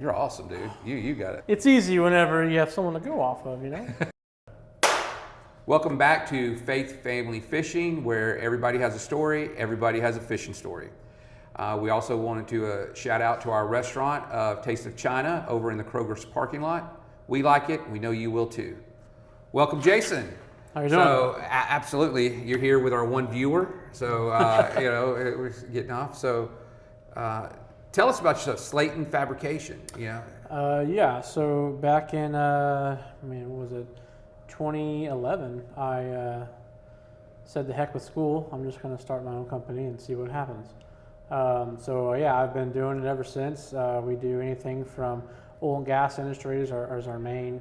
You're awesome, dude. You got it. It's easy whenever you have someone to go off of, Welcome back to Faith Family Fishing, where everybody has a story, everybody has a fishing story. We also wanted to shout out to our restaurant of Taste of China over in the Kroger's parking lot. We like it. We know you will too. Welcome, Jason. How you doing? So absolutely, you're here with our one viewer. So we're getting off. So tell us about yourself, Slayton Fabrication. So back in what was it, 2011, I said the heck with school. I'm just going to start my own company and see what happens. I've been doing it ever since. We do anything from oil and gas industries as our main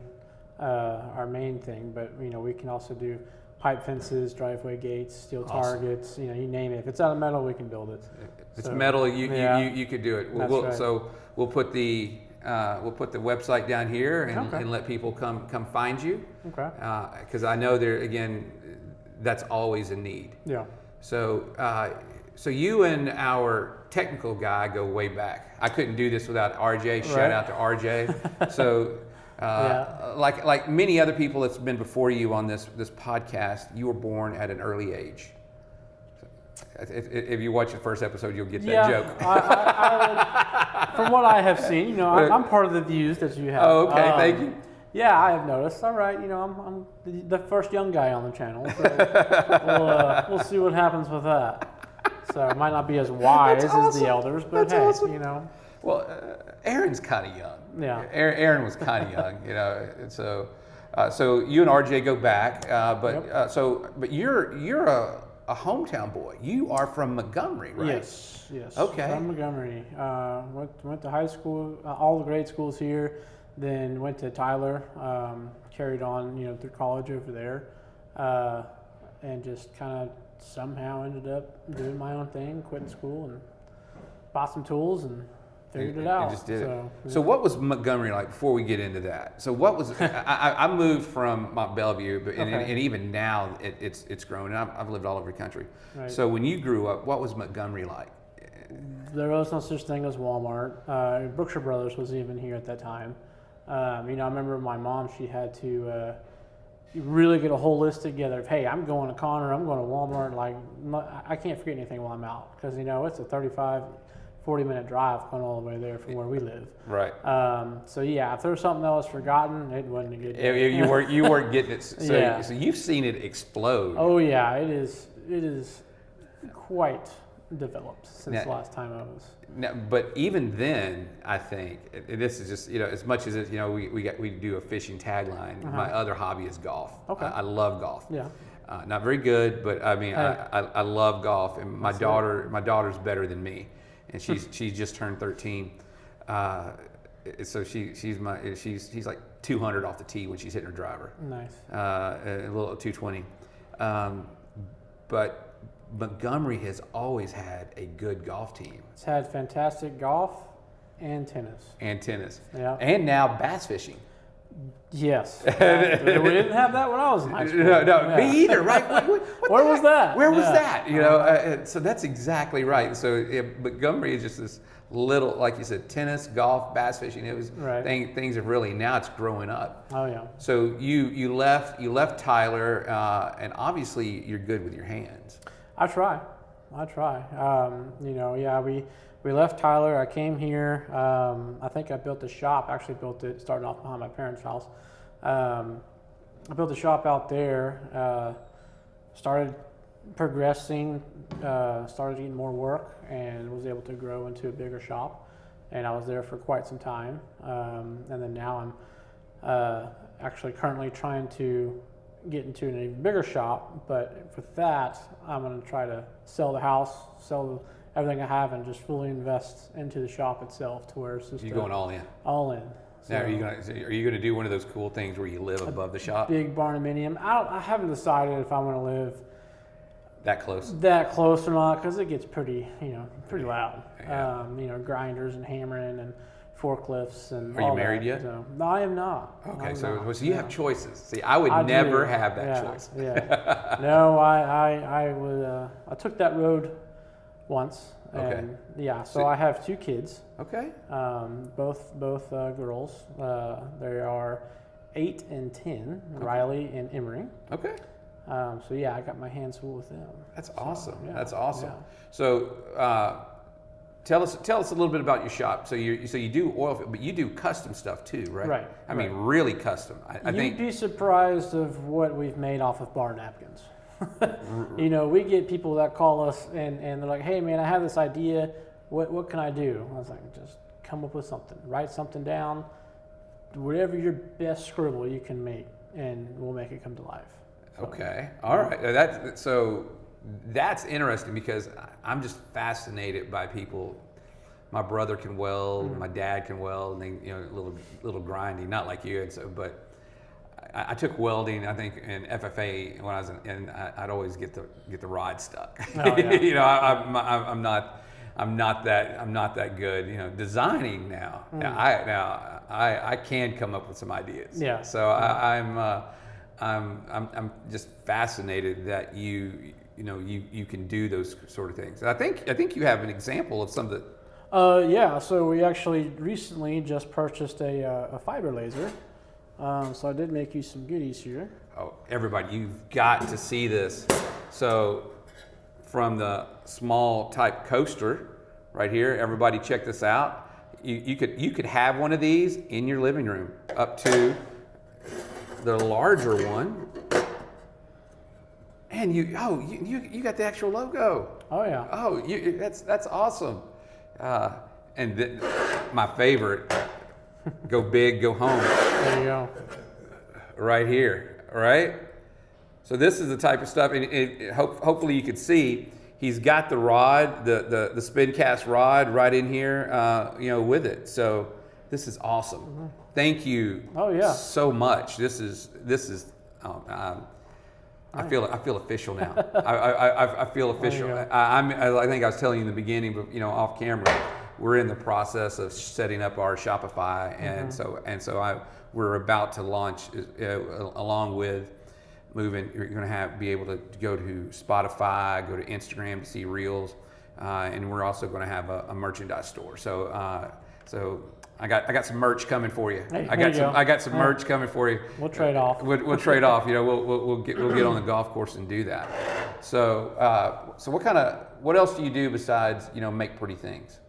thing, but we can also do pipe fences, driveway gates, steel targets. You name it. If it's out of metal, we can build it. If it's metal, you could do it. We'll put the website down here and let people come find you. Okay. Because I know that's always a need. Yeah. So you and our technical guy go way back. I couldn't do this without RJ. Shout out to RJ. So like many other people that's been before you on this podcast, you were born at an early age. If you watch the first episode, you'll get that joke. From what I have seen, I'm part of the views that you have. Oh, okay. Thank you. Yeah, I have noticed. All right, I'm the first young guy on the channel, so we'll see what happens with that. So it might not be as wise as the elders, but awesome. Well, Aaron's kind of young. Yeah. Aaron was kind of young, and so you and RJ go back, but you're a hometown boy. You are from Montgomery, right? Yes. Okay. From Montgomery. Went to high school, all the grade schools here. Then went to Tyler. Carried on, through college over there, and just kind of somehow ended up doing my own thing. Quitting school and bought some tools and figured it out. And just did it. So what was Montgomery like before we get into that? So what was I moved from Mont Bellevue, and even now it's grown. And I've lived all over the country. Right. So when you grew up, what was Montgomery like? There was no such thing as Walmart. Brookshire Brothers was even here at that time. I remember my mom, she had to really get a whole list together of, hey, I'm going to Connor, I'm going to Walmart. Like, I can't forget anything while I'm out because, it's a 35, 40-minute drive going all the way there from where we live. Right. If there was something that was forgotten, it wasn't a good day. You weren't getting it. So you've seen it explode. Oh, yeah. It is quite developed since the last time I was. Now, but even then, I think this is just as much as we do a fishing tagline. My other hobby is golf. Okay. I love golf. Yeah. Not very good, but I mean I love golf, and my daughter's better than me, and she's just turned 13. So she's like 200 off the tee when she's hitting her driver. Nice. A little 220, but Montgomery has always had a good golf team. It's had fantastic golf and tennis. Yeah. And now bass fishing. Yes. We didn't have that when I was in high school. No, me either, right? Where was that? Where was that? So that's exactly right. So Montgomery is just this little, like you said, tennis, golf, bass fishing. It was things have really, now it's growing up. Oh yeah. So you left Tyler, and obviously you're good with your hands. I try. We left Tyler. I came here. I think I built a shop. Actually built it, starting off behind my parents' house. I built a shop out there. Started progressing. Started getting more work, and was able to grow into a bigger shop. And I was there for quite some time. And then now I'm actually currently trying to get into an even bigger shop, but with that, I'm going to try to sell the house, sell everything I have, and just fully invest into the shop itself to where it's just going all in. All in. So, now, are you going to do one of those cool things where you live above the shop? Big barnuminium. I haven't decided if I'm going to live that close or not, because it gets pretty loud. Yeah. Grinders and hammering and forklifts and Are you married yet? So, no, I am not. Okay, so you have choices. See, I would never have that choice. Yeah. No, I took that road once. Okay. And yeah, so I have 2 kids. Okay. Both girls. They are 8 and 10, Riley and Emery. Okay. So yeah, I got my hands full with them. That's awesome. Yeah, That's awesome. yeah. So tell us a little bit about your shop. So you do oil, but you do custom stuff too, right? Right. I mean, really custom. I think You'd be surprised of what we've made off of bar napkins. You know, we get people that call us and they're like, "Hey man, I have this idea. What can I do?" I was like, "Just come up with something. Write something down. Whatever your best scribble you can make, and we'll make it come to life." So, okay. All right. That's interesting because I'm just fascinated by people. My brother can weld, my dad can weld, and they, a little grindy, not like you. And so, but I took welding, I think, in FFA when I was in. I'd always get the rod stuck. Oh, yeah. I'm not that good. Designing now. I can come up with some ideas. Yeah. So I'm just fascinated that you can do those sort of things. I think you have an example of some of the. Yeah, so we actually recently just purchased a fiber laser. So I did make you some goodies here. Oh, everybody, you've got to see this. So from the small type coaster right here, everybody check this out. You could have one of these in your living room up to the larger one. And you got the actual logo. Oh yeah. Oh, that's awesome. And my favorite, go big, go home. There you go. Right here, right? So this is the type of stuff, and hopefully you can see, he's got the rod, the spin cast rod right in here, with it. So this is awesome. Mm-hmm. Thank you. Oh yeah. So much. This is. I feel official now. I feel official. I think I was telling you in the beginning, but off camera, we're in the process of setting up our Shopify, and we're about to launch along with moving. You're going to be able to go to Spotify, go to Instagram to see reels, and we're also going to have a merchandise store. So I got some merch coming for you. Hey, I got some merch coming for you. We'll trade off. We'll trade off. We'll get on the golf course and do that. So what else do you do besides make pretty things?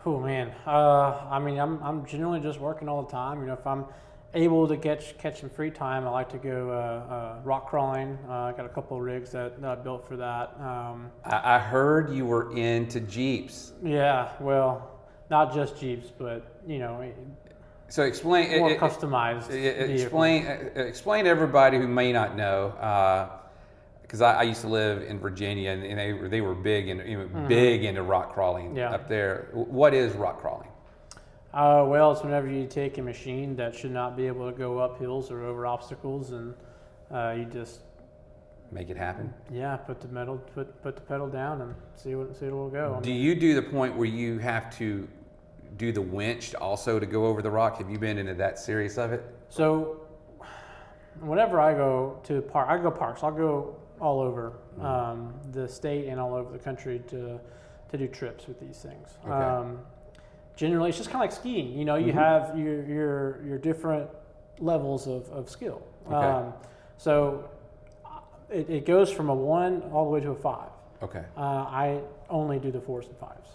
Oh man, I'm generally just working all the time. If I'm able to catch some free time, I like to go rock crawling. I got a couple of rigs that I built for that. I heard you were into Jeeps. Yeah, well, not just Jeeps, but So explain more customized. Explain to everybody who may not know. Because I used to live in Virginia, and they were big into rock crawling up there. What is rock crawling? Well, it's whenever you take a machine that should not be able to go up hills or over obstacles, and you just make it happen. Yeah, put the pedal down and see what it will go. Do you do the point where you have to do the winch also to go over the rock? Have you been into that series of it? So, whenever I go to parks. I'll go all over the state and all over the country to do trips with these things. Okay. Generally, it's just kind of like skiing. You have your different levels of skill. Okay. So it goes from a 1 all the way to a 5. Okay. I only do the 4s and 5s.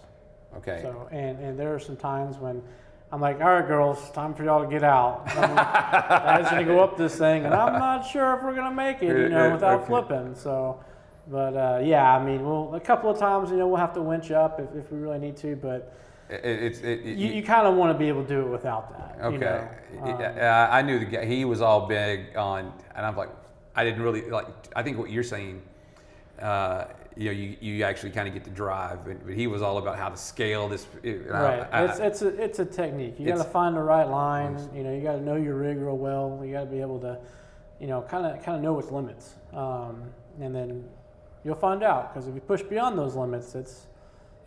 Okay. So and there are some times when I'm like, all right, girls, time for y'all to get out. I just gonna go up this thing, and I'm not sure if we're gonna make it, without flipping. So, but a couple of times, we'll have to winch up if we really need to, but you kind of want to be able to do it without that. Okay. I knew the guy. He was all big on, and I'm like, I didn't really like. I think what you're saying. You actually kind of get to drive, but he was all about how to scale this. Right, it's a technique. You got to find the right line. You got to know your rig real well. You got to be able to, kind of know its limits, and then you'll find out. Because if you push beyond those limits, it's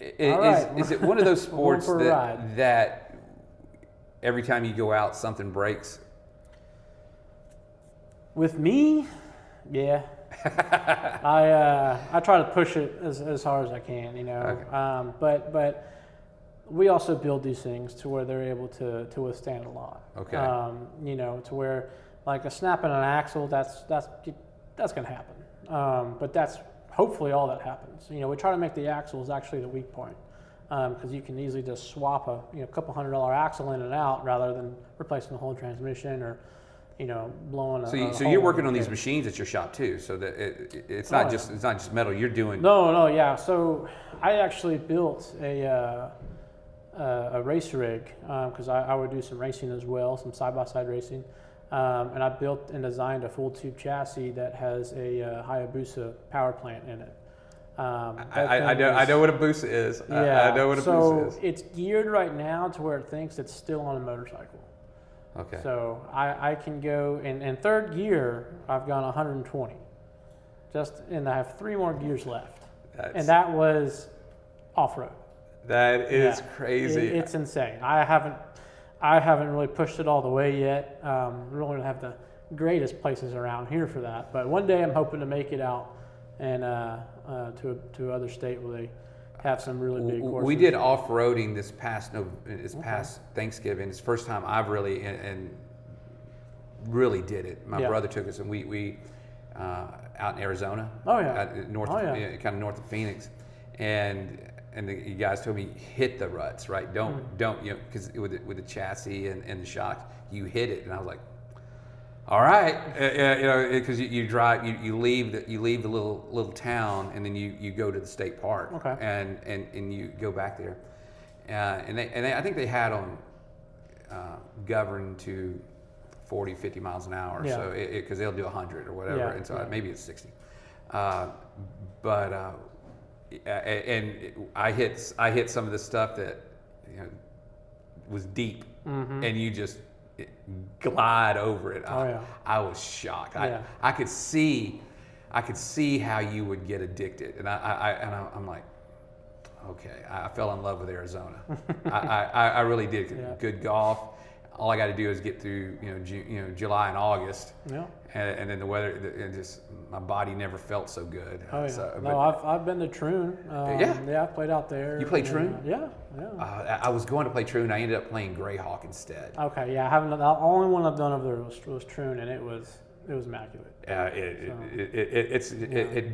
all right. Is it one of those sports that every time you go out, something breaks? With me, yeah. I try to push it as hard as I can, you know. Okay. But we also build these things to where they're able to withstand a lot. Okay. You know, to where like a snap in an axle, that's going to happen. But that's hopefully all that happens. You know, we try to make the axles actually the weak point, because you can easily just swap a couple $100 axle in and out rather than replacing the whole transmission or blowing a So you're working on these machines at your shop too, so that it's not just metal. You're doing yeah. So I actually built a race rig because I would do some racing as well, some side-by-side racing, and I built and designed a full tube chassis that has a Hayabusa power plant in it. I know what a Busa is. Yeah, I know what a Busa is. It's geared right now to where it thinks it's still on a motorcycle. Okay. So I can go in third gear. I've gone 120, and I have 3 more gears left, and that was off road. That is crazy. It's insane. I haven't really pushed it all the way yet. We really don't have the greatest places around here for that, but one day I'm hoping to make it out and to other state where they have some really big courses. We did off-roading this past Thanksgiving. It's the first time I've really did it. My brother took us, and we out in Arizona. Oh yeah. Kind of north of Phoenix, and you guys told me hit the ruts, right? Don't because with the chassis and the shocks, you hit it, and I was like, all right, because you drive, you leave the little town, and then you go to the state park, okay, and you go back there, and I think they had them governed to 40, 50 miles an hour, so because they'll do 100 or whatever, and so maybe it's 60, and I hit some of the stuff that was deep, and you just glide over it. I was shocked. I could see how you would get addicted, and I'm like, okay, I fell in love with Arizona. I really did. Yeah. Good golf. All I got to do is get through July and August, and then the weather, and just my body never felt so good. Oh yeah. So, I've been to Troon. I played out there. You played Troon? Yeah. I was going to play Troon. I ended up playing Greyhawk instead. Okay, yeah, I haven't. The only one I've done over there was Troon, and it was immaculate. It's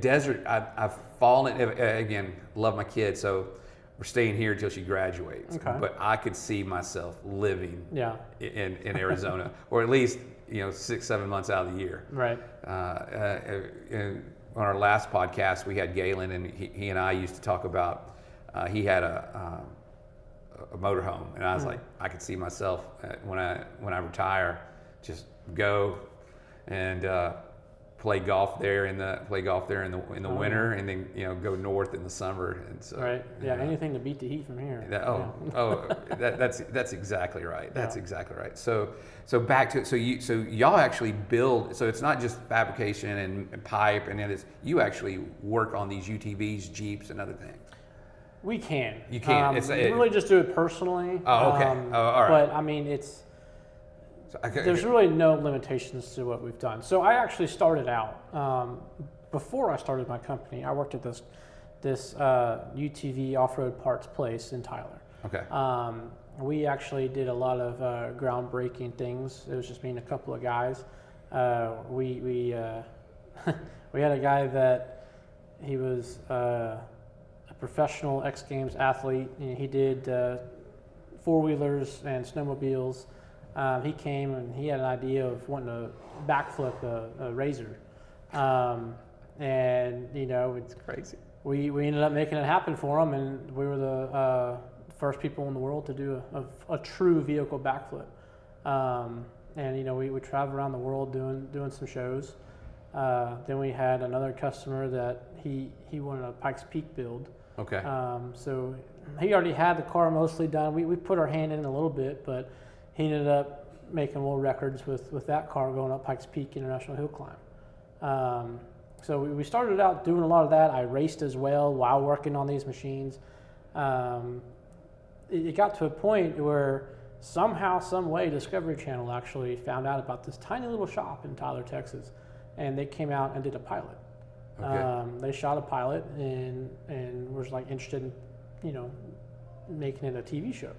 desert. I've fallen again. Love my kid, so we're staying here until she graduates. Okay. But I could see myself living in Arizona, or at least 6-7 months out of the year. Right. On our last podcast, we had Galen, and he and I used to talk about. He had a motorhome, and I was like, I could see myself when I retire, just go and play golf there in the winter, and then go north in the summer. And so, right, anything to beat the heat from here. That's exactly right. That's exactly right. So back to so y'all actually build. So it's not just fabrication and pipe and this. You actually work on these UTVs, Jeeps, and other things. We can. You can. We really just do it personally. Oh, okay. All right. But I mean, there's really no limitations to what we've done. So I actually started out before I started my company. I worked at this UTV off-road parts place in Tyler. Okay. We actually did a lot of groundbreaking things. It was just me and a couple of guys. We had a guy that he was a professional X Games athlete. He did four-wheelers and snowmobiles. He came and he had an idea of wanting to backflip a Razor, and it's crazy. We ended up making it happen for him, and we were the first people in the world to do a true vehicle backflip. And we would travel around the world doing some shows. Then we had another customer that he wanted a Pikes Peak build. Okay. So he already had the car mostly done. We put our hand in a little bit, but he ended up making world records with that car going up Pikes Peak International Hill Climb. So we started out doing a lot of that. I raced as well while working on these machines. It got to a point where somehow, some way, Discovery Channel actually found out about this tiny little shop in Tyler, Texas, and they came out and did a pilot. Okay. They shot a pilot and was like interested in, making it a TV show.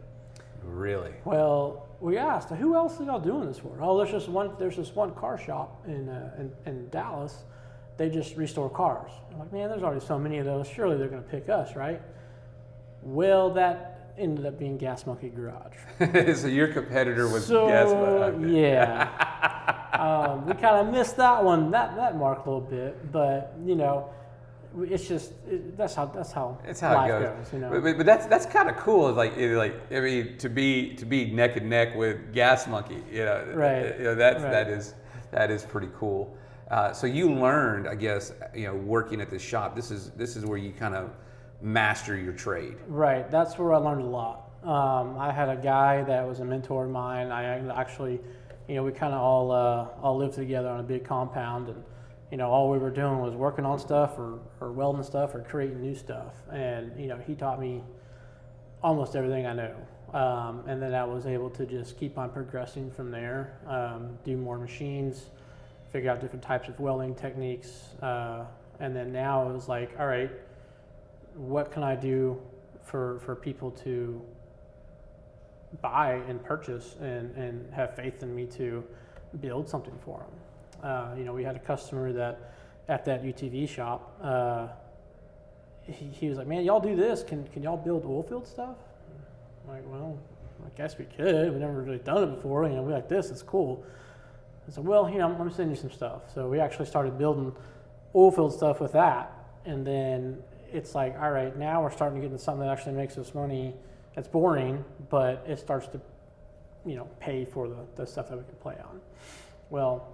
Really? Well, we asked, who else are y'all doing this for? Oh, there's this one car shop in Dallas. They just restore cars. I'm like, man, there's already so many of those. Surely they're going to pick us, right? Well, that ended up being Gas Monkey Garage. So your competitor was Gas Monkey. Yeah. We kind of missed that one, that mark a little bit, but it's just that's how life goes. But that's kind of cool. Like I mean, to be neck and neck with Gas Monkey, right? That is pretty cool. So you learned, I guess, working at this shop. This is where you kind of master your trade. Right. That's where I learned a lot. I had a guy that was a mentor of mine. I actually, we kind of all lived together on a big compound, and all we were doing was working on stuff or welding stuff or creating new stuff. And he taught me almost everything I know. And then I was able to just keep on progressing from there, do more machines, figure out different types of welding techniques, and then now it was like, all right, what can I do for people to buy and purchase and have faith in me to build something for them? We had a customer that at that UTV shop, he was like, man, y'all do this, can y'all build oil field stuff? I'm like, well, I guess we could. We've never really done it before. We like this, it's cool. I said, well, let me send you some stuff. So we actually started building oil field stuff with that. And then it's like, all right, now we're starting to get into something that actually makes us money. It's boring, but it starts to, pay for the stuff that we can play on. Well,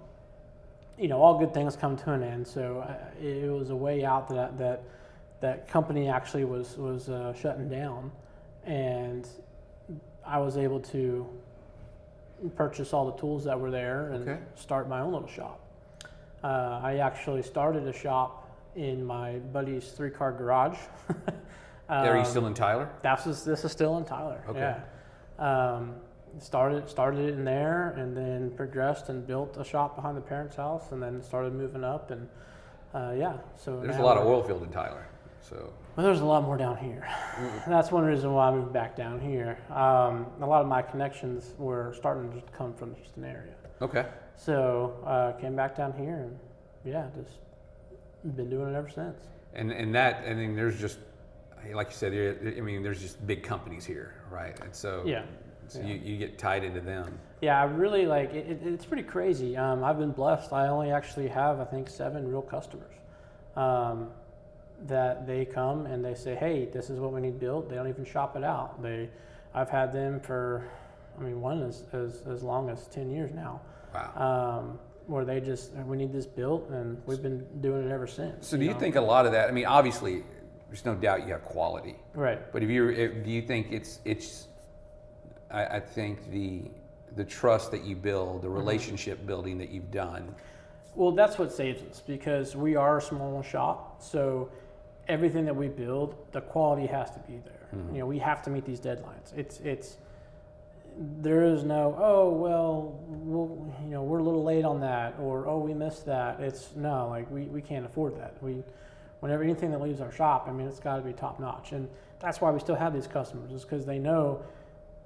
all good things come to an end. So it was a way out that company actually was shutting down. And I was able to purchase all the tools that were there and start my own little shop. I actually started a shop in my buddy's 3-car garage. Are you still in Tyler? This is still in Tyler. Okay. Yeah. Started it in there, and then progressed and built a shop behind the parents' house, and then started moving up, and So there's a lot of oil field in Tyler. So. Well, there's a lot more down here. That's one reason why I moved back down here. A lot of my connections were starting to come from the Houston area. Okay. So came back down here, and just been doing it ever since. And there's just, like you said, there's just big companies here, right? And so you get tied into them. Yeah, I really like it. It's pretty crazy. I've been blessed. I only actually have, I think, 7 real customers. That they come and they say, hey, this is what we need built. They don't even shop it out. I've had them for, one is as long as 10 years now. Wow. Where we need this built, and we've been doing it ever since. So do you think a lot of that, obviously there's no doubt you have quality. Right. But do you think it's I think the trust that you build, the relationship building that you've done. Well, that's what saves us, because we are a small shop. So everything that we build, the quality has to be there. Mm-hmm. We have to meet these deadlines. There is no, we're a little late on that, or we missed that. We can't afford that. Whenever anything that leaves our shop, it's got to be top notch, and that's why we still have these customers, is because they know,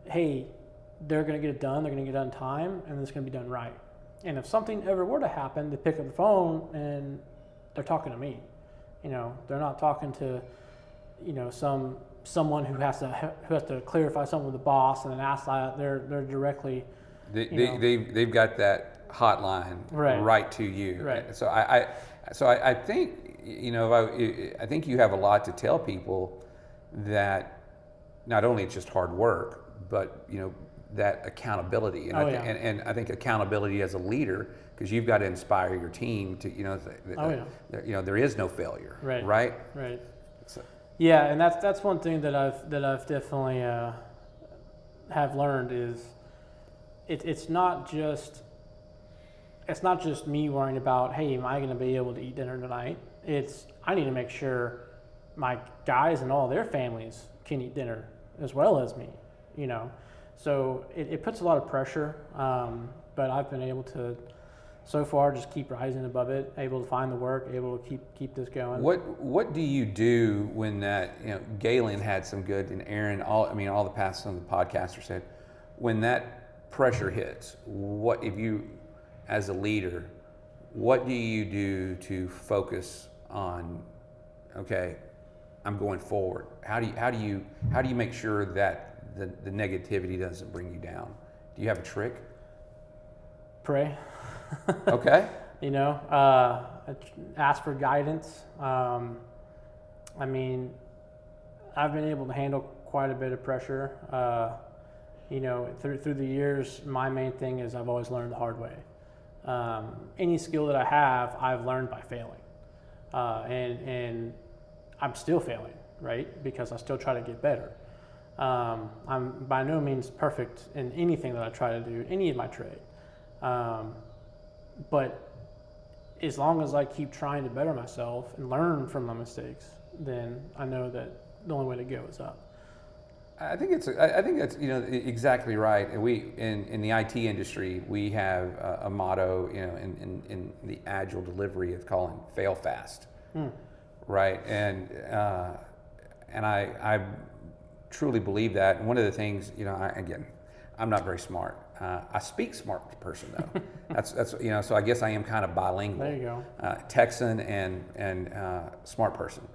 hey, they're going to get it done. They're going to get it done in time, and it's going to be done right. And if something ever were to happen, they pick up the phone and they're talking to me. They're not talking to, someone who has to clarify something with the boss and then ask that. They're directly. They've got that hotline right to you. Right. So I think I think you have a lot to tell people, that not only it's just hard work, but that accountability, and I think accountability as a leader, because you've got to inspire your team to there is no failure. Right. So. Yeah, and that's one thing that I've definitely have learned is it's not just me worrying about, hey, am I going to be able to eat dinner tonight? It's I need to make sure my guys and all their families can eat dinner as well as me. So it puts a lot of pressure, but I've been able to so far, just keep rising above it, able to find the work, able to keep this going. What do you do when that, Galen had some good, and Aaron, all the past some of the podcasters said, when that pressure hits, what if you, as a leader, what do you do to focus on, okay, I'm going forward? How do you make sure that the negativity doesn't bring you down? Do you have a trick? Pray. Okay. Ask for guidance. I've been able to handle quite a bit of pressure. Through the years, my main thing is I've always learned the hard way. Any skill that I have, I've learned by failing. And I'm still failing, right? Because I still try to get better. I'm by no means perfect in anything that I try to do, any of my trade. But as long as I keep trying to better myself and learn from my mistakes, then I know that the only way to go is up. I think that's exactly right. And we in the IT industry, we have a motto, in the agile delivery of calling fail fast, right? And I truly believe that. And one of the things, I'm not very smart. I speak smart person though. That's so I guess I am kind of bilingual. There you go. Texan and smart person.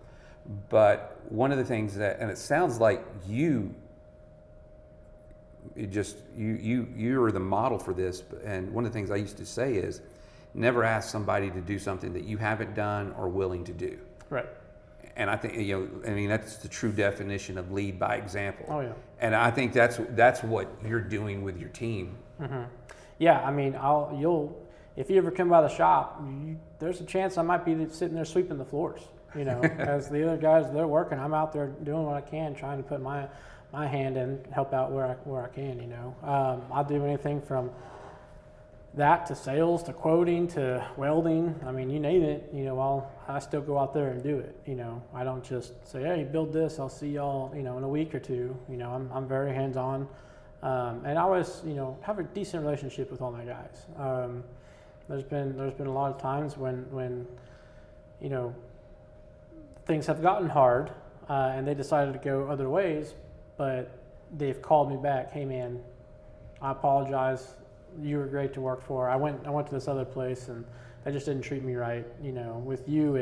But one of the things that, and it sounds like you're the model for this. And one of the things I used to say is, never ask somebody to do something that you haven't done or willing to do. Right. And I think that's the true definition of lead by example. Oh yeah. And I think that's what you're doing with your team. Mm-hmm. Yeah, if you ever come by the shop, there's a chance I might be sitting there sweeping the floors. As the other guys, they're working, I'm out there doing what I can, trying to put my hand in, help out where I can. I'll do anything from that to sales to quoting to welding. You name it. I still go out there and do it. I don't just say, hey, build this, I'll see y'all in a week or two. I'm very hands on, and I always have a decent relationship with all my guys. There's been a lot of times when things have gotten hard, and they decided to go other ways, but they've called me back. Hey man, I apologize. You were great to work for. I went to this other place and they just didn't treat me right. With you,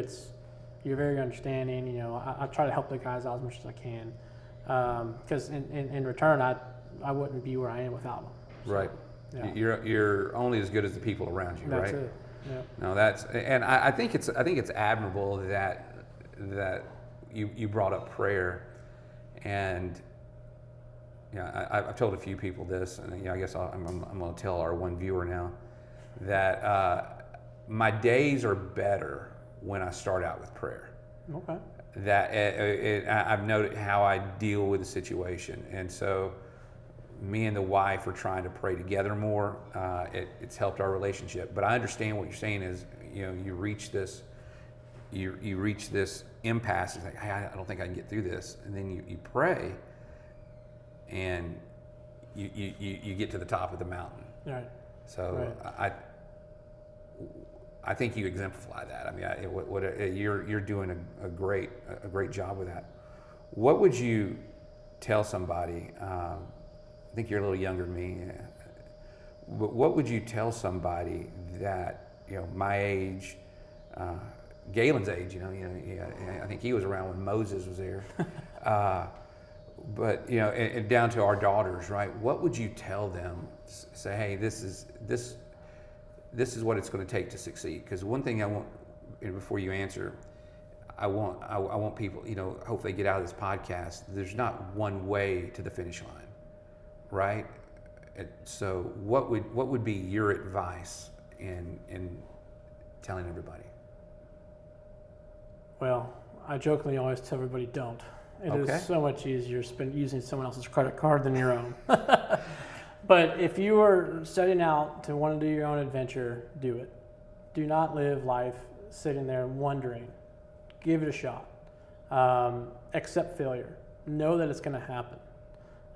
you're very understanding. I try to help the guys out as much as I can, because in return, I wouldn't be where I am without them. So, right. Yeah. You're only as good as the people around you. That's right. It. Yeah. No, and I think it's admirable that you brought up prayer, and I've told a few people this, and I guess I'm going to tell our one viewer now that my days are better when I start out with prayer. Okay. That I've noted how I deal with the situation, and so me and the wife are trying to pray together more. It's helped our relationship. But I understand what you're saying is, you reach this impasse. It's like, hey, I don't think I can get through this, and then you pray. And you get to the top of the mountain. Right. So right. I think you exemplify that. You're doing a great job with that. What would you tell somebody? I think you're a little younger than me. But what would you tell somebody that my age, Galen's age? I think he was around when Moses was there. But and down to our daughters, right? What would you tell them? Say, hey, this is what it's going to take to succeed. Because one thing I want, before you answer, I want people, hope they get out of this podcast. There's not one way to the finish line, right? So what would be your advice in telling everybody? Well, I jokingly always tell everybody don't. It is so much easier using someone else's credit card than your own. But if you are setting out to want to do your own adventure, do it. Do not live life sitting there wondering. Give it a shot. Accept failure. Know that it's going to happen.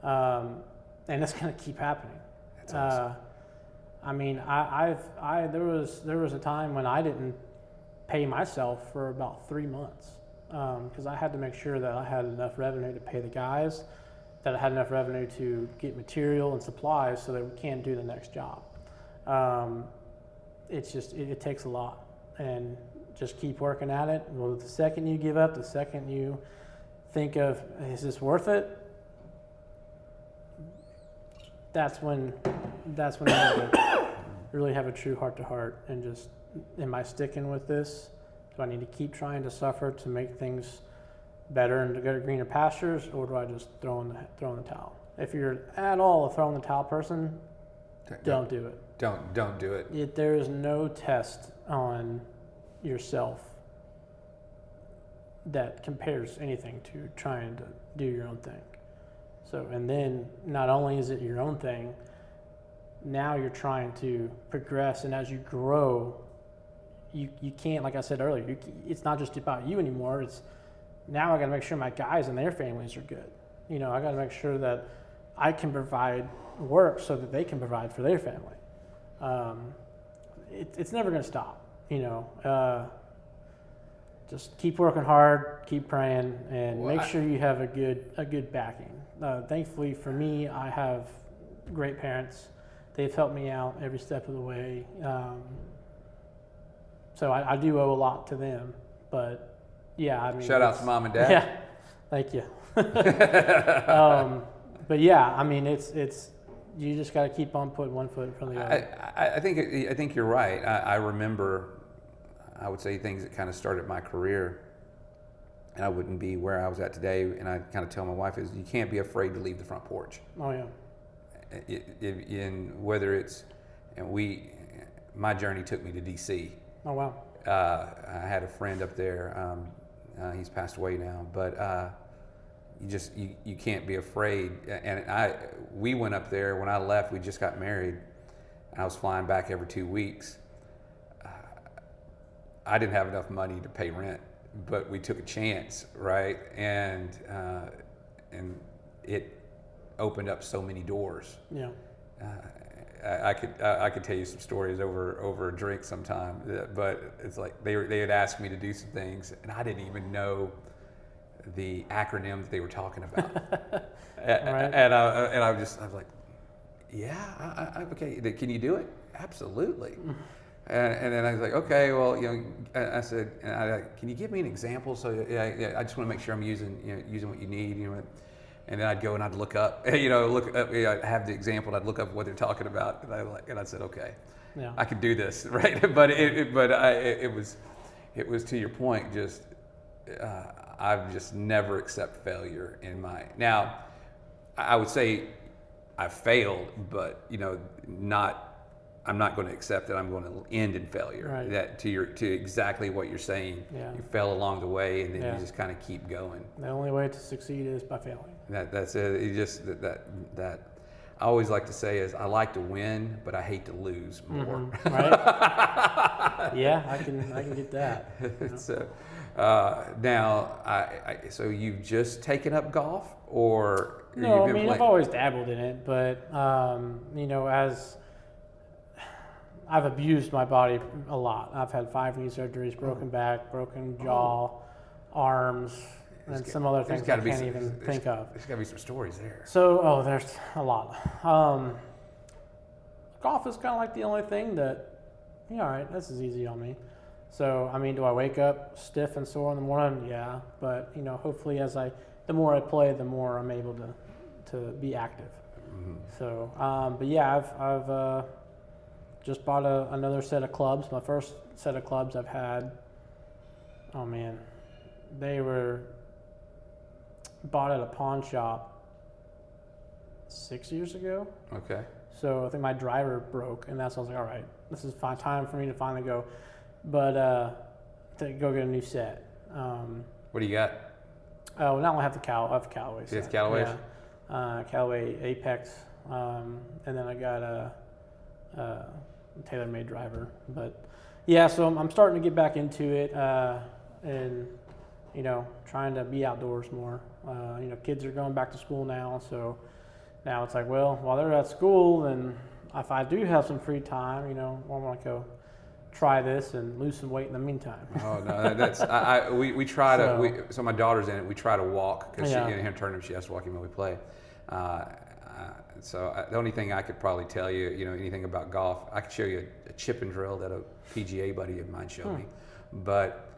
And it's going to keep happening. That's awesome. I mean, there was a time when I didn't pay myself for about 3 months because I had to make sure that I had enough revenue to pay the guys, that I had enough revenue to get material and supplies so that we can do the next job. It's just, it takes a lot, and just keep working at it. Well, the second you give up, the second you think of, is this worth it? That's when you really have a true heart-to-heart and just, am I sticking with this? Do I need to keep trying to suffer to make things better and to go to greener pastures, or do I just throw in the towel? If you're at all a throw in the towel person, don't do it. Don't do it. There is no test on yourself that compares anything to trying to do your own thing. So, and then not only is it your own thing, now you're trying to progress, and as you grow, you can't, like I said earlier, it's not just about you anymore. It's now I got to make sure my guys and their families are good. You know, I got to make sure that I can provide work so that they can provide for their family. It's never going to stop. You know, just keep working hard, keep praying, and make sure you have a good backing. Thankfully for me, I have great parents. They've helped me out every step of the way. So I do owe a lot to them, but yeah, I mean. Shout out to mom and dad. Yeah, thank you. But yeah, I mean, it's you just got to keep on putting one foot in front of the other. I think you're right. I remember, I would say things that kind of started my career, and I wouldn't be where I was at today. And I kind of tell my wife is, you can't be afraid to leave the front porch. Oh yeah. In whether it's, my journey took me to DC. Oh wow. I had a friend up there. He's passed away now, but you can't be afraid. And we went up there when I left. We just got married. I was flying back every 2 weeks. I didn't have enough money to pay rent, but we took a chance, right? And it opened up so many doors. Yeah. I could tell you some stories over a drink sometime, but it's like they had asked me to do some things, and I didn't even know the acronyms they were talking about. Right. And I was like, yeah, okay. Can you do it? Absolutely. And then I was like, okay, well, I said, can you give me an example? So I just want to make sure I'm using what you need, And then I'd go and I'd look up, look up. I'd have the example. And I'd look up what they're talking about, and I said, okay, yeah. I could do this, right? But it was to your point. Just I've just never accept failure in my. Now, I would say I failed, but I'm not going to accept that I'm going to end in failure. Right. That to exactly what you're saying. Yeah. You fell along the way, and then you just kind of keep going. The only way to succeed is by failing. That's it. It just that I always like to say is I like to win, but I hate to lose more. Mm-hmm. Right. Yeah, I can get that. So now, so you've just taken up golf, or no? I mean, I've always dabbled in it, but as I've abused my body a lot. I've had 5 knee surgeries, broken back, broken jaw, arms, and some other things I can't even think of. There's got to be some stories there. So, there's a lot. Golf is kind of like the only thing that, all right, this is easy on me. So, I mean, do I wake up stiff and sore in the morning? Yeah, but hopefully the more I play, the more I'm able to be active. Mm-hmm. So, but yeah, I've just bought another set of clubs. My first set of clubs I've had, oh man, they were bought at a pawn shop 6 years ago. Okay. So I think my driver broke, and that's when I was like, all right, this is fine time for me to finally go, but to go get a new set. What do you got? Oh, now I have the Callaway set. You have Callaway? Yeah. Callaway Apex, and then I got a TaylorMade driver. But yeah, so I'm starting to get back into it, and trying to be outdoors more. Kids are going back to school now, so now it's like, well, while they're at school, then if I do have some free time, I want to go try this and lose some weight in the meantime. Oh no, that's we try to. So my daughter's in it. We try to walk because in her tournament she has to walk even when we play. The only thing I could probably tell you, anything about golf, I could show you a chip and drill that a PGA buddy of mine showed me. But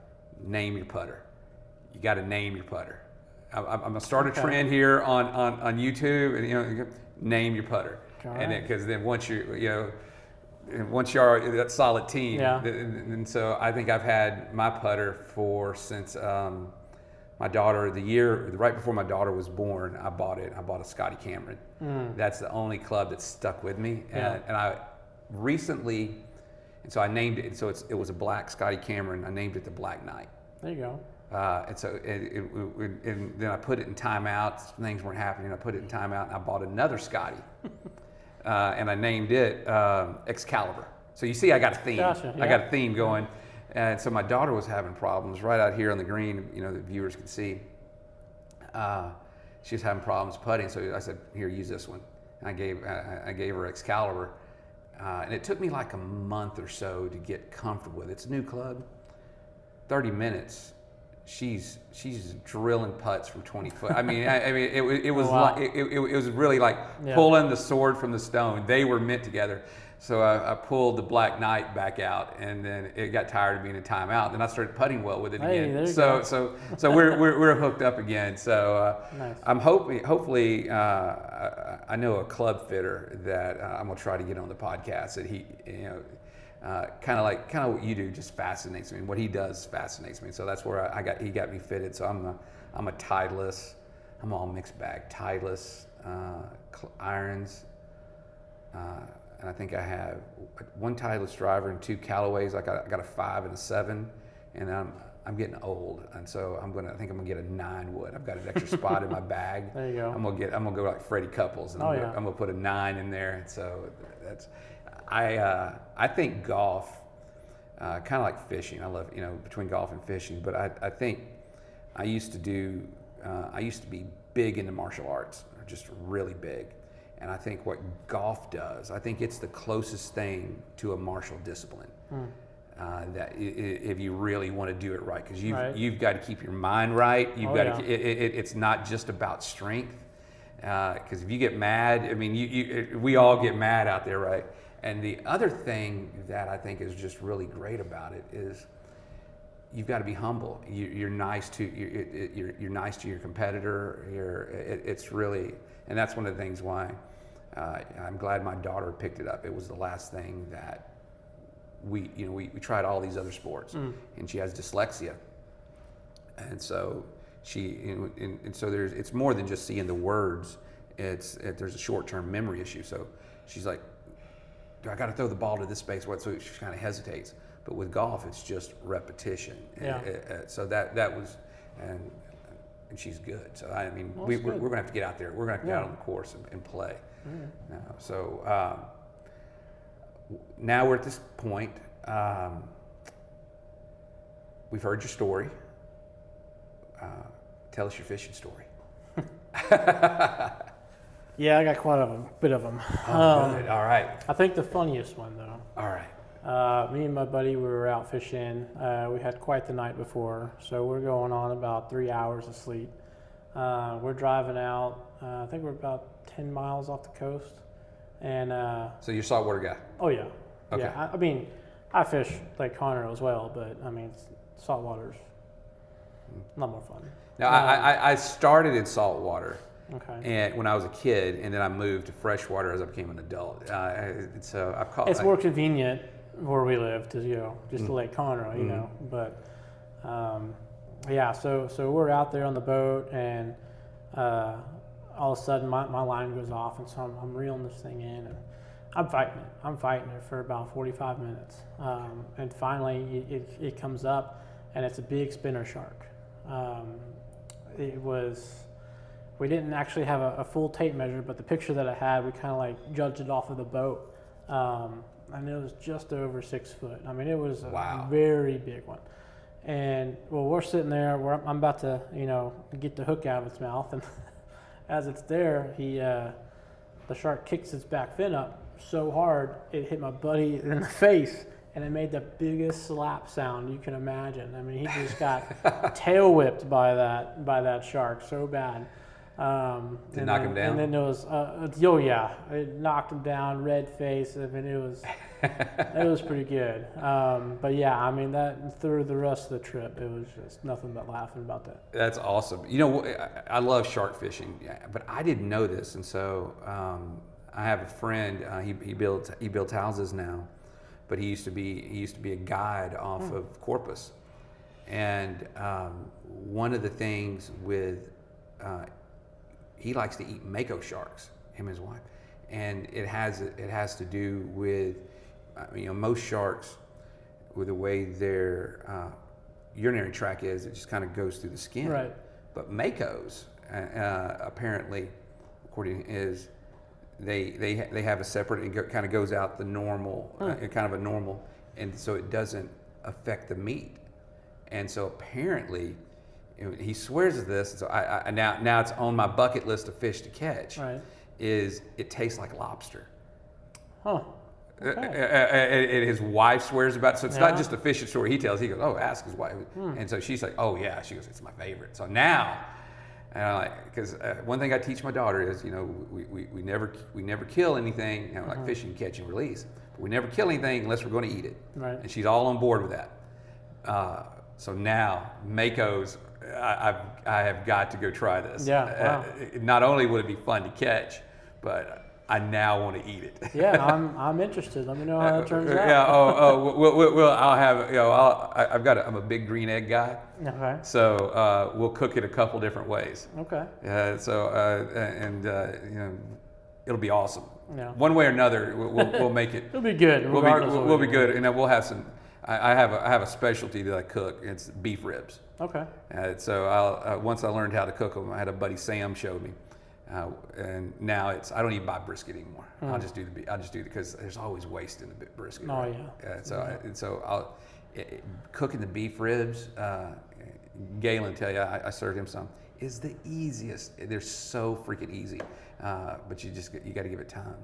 name your putter. You got to name your putter. I'm gonna start a trend here on YouTube, and name your putter, and because then once you're that solid team, and so I think I've had my putter since my daughter, the year right before my daughter was born, I bought a Scotty Cameron. That's the only club that stuck with me, and I recently, and so I named it. So it was a black Scotty Cameron. I named it the Black Knight. There you go. And so and then I put it in timeout. Things weren't happening. I put it in timeout, and I bought another Scotty. And I named it Excalibur. So you see, I got a theme. Gotcha, I got a theme going. And so my daughter was having problems right out here on the green. The viewers can see. She was having problems putting. So I said, "Here, use this one." And I gave her Excalibur. And it took me like a month or so to get comfortable with it. It's a new club. 30 minutes. She's drilling putts from 20 foot. I mean, it was like it was really like pulling the sword from the stone. They were meant together. So I pulled the Black Knight back out, and then it got tired of being in timeout. Then I started putting well with it again. So we're hooked up again. So nice. I'm hopefully I know a club fitter that I'm gonna try to get on the podcast. That he kind of what you do just fascinates me. What he does fascinates me. So that's where he got me fitted. So I'm a Titleist. I'm all mixed bag. Titleist, irons, and I think I have one Titleist driver and two Callaways. I got a 5 and a 7, and I'm getting old, and so I think I'm gonna get a 9 wood. I've got an extra spot in my bag. There you go. I'm gonna go like Freddie Couples, and I'm gonna put a 9 in there. So that's. I think golf, kind of like fishing. I love, between golf and fishing, but I think I used to be big into martial arts, just really big. And I think what golf does, I think it's the closest thing to a martial discipline. That if you really want to do it right, because you've got to keep your mind right. You've got to. It's not just about strength, because if you get mad, I mean, we all get mad out there, right? And the other thing that I think is just really great about it is you've got to be humble. You're nice to you're nice to your competitor. It's really, and that's one of the things why I'm glad my daughter picked it up. It was the last thing that we tried all these other sports, and she has dyslexia, and so it's more than just seeing the words. There's a short-term memory issue. So she's like, I got to throw the ball to this space. So she kind of hesitates. But with golf, it's just repetition. So that was, and she's good. So I mean, we're going to have to get out there. We're going to have to get out on the course and play. So now we're at this point. We've heard your story. Tell us your fishing story. Yeah, I got quite a bit of them. Good. All right. I think the funniest one, though. All right. Me and my buddy, we were out fishing. We had quite the night before, so we're going on about 3 hours of sleep. We're driving out. I think we're about 10 miles off the coast. And so you're a saltwater guy? Oh yeah. Okay. Yeah. I mean, I fish Lake Conroe as well, but I mean, saltwater's a lot more fun. Now, I started in saltwater. Okay. And when I was a kid, and then I moved to freshwater as I became an adult. So I've caught. It's more convenient where we live to just to Lake Conroe, But so we're out there on the boat, and all of a sudden my line goes off, and so I'm reeling this thing in, and I'm fighting it for about 45 minutes, and finally it comes up, and it's a big spinner shark. We didn't actually have a full tape measure, but the picture that I had, we kind of like judged it off of the boat. And it was just over 6 foot. I mean, it was a very big one. And we're sitting there, I'm about to, get the hook out of its mouth. And as it's there, the shark kicks its back fin up so hard it hit my buddy in the face, and it made the biggest slap sound you can imagine. I mean, he just got tail whipped by that shark so bad. Did it knock him down? And then there was, oh yeah, it knocked him down, red face. I mean, it was pretty good. But yeah, I mean, that through the rest of the trip, it was just nothing but laughing about that. That's awesome. You know, I love shark fishing, but I didn't know this, and so I have a friend. He builds houses now, but he used to be a guide off of Corpus, and one of the things with he likes to eat mako sharks, him and his wife, and it has to do with, you know, most sharks, with the way their urinary tract is, it just kind of goes through the skin. Right. But makos, apparently, according is, they have a separate, it kind of goes out the normal, kind of a normal, and so it doesn't affect the meat. And so apparently, he swears at this. So now it's on my bucket list of fish to catch. Right. Is it tastes like lobster? Huh. Okay. And his wife swears about it. So it's not just a fishing story he tells. He goes, oh, ask his wife. And so she's like, oh yeah. She goes, it's my favorite. So now, because one thing I teach my daughter is, you know, we never kill anything, you know, like fishing, catch and release. But we never kill anything unless we're going to eat it. Right. And she's all on board with that. So now makos, I have got to go try this. Yeah. Wow. Not only would it be fun to catch, but I now want to eat it. Yeah, I'm interested. Let me know how that turns out. Yeah. I'll have, you know, I'm a big green egg guy. Okay. So we'll cook it a couple different ways. Okay. You know, it'll be awesome. Yeah. One way or another, we'll make it. It'll be good. We'll be good, and then we'll have some. I have a specialty that I cook. It's beef ribs. Okay. So once I learned how to cook them, I had a buddy Sam showed me, and now I don't even buy brisket anymore. I'll just do because there's always waste in the brisket. Oh right? yeah. I'll cooking the beef ribs. Galen tell you I served him some. Is the easiest. They're so freaking easy, but you got to give it time.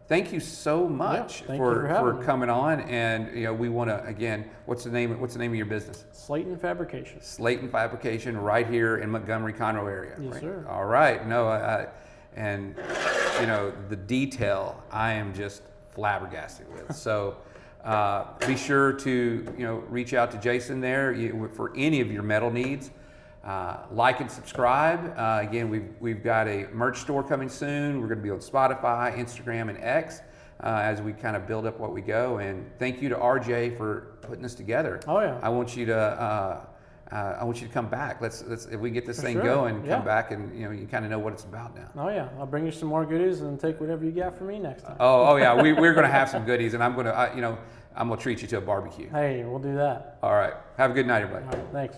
Thank you so much for coming on, and you know we want to again. What's the name of your business? Slayton Fabrication. Slayton Fabrication, right here in Montgomery, Conroe area. Yes, right? sir. All right. No, and you know the detail I am just flabbergasted with. So be sure to reach out to Jason there for any of your metal needs. Like and subscribe. Again, we've got a merch store coming soon. We're going to be on Spotify, Instagram, and X as we kind of build up what we go. And thank you to RJ for putting this together. Oh yeah. I want you to come back. Let's if we get this thing sure. come back, and you kind of know what it's about now. Oh yeah. I'll bring you some more goodies and take whatever you got for me next time. Oh yeah. We're going to have some goodies, and I'm going to treat you to a barbecue. Hey, we'll do that. All right. Have a good night, everybody. All right. Thanks.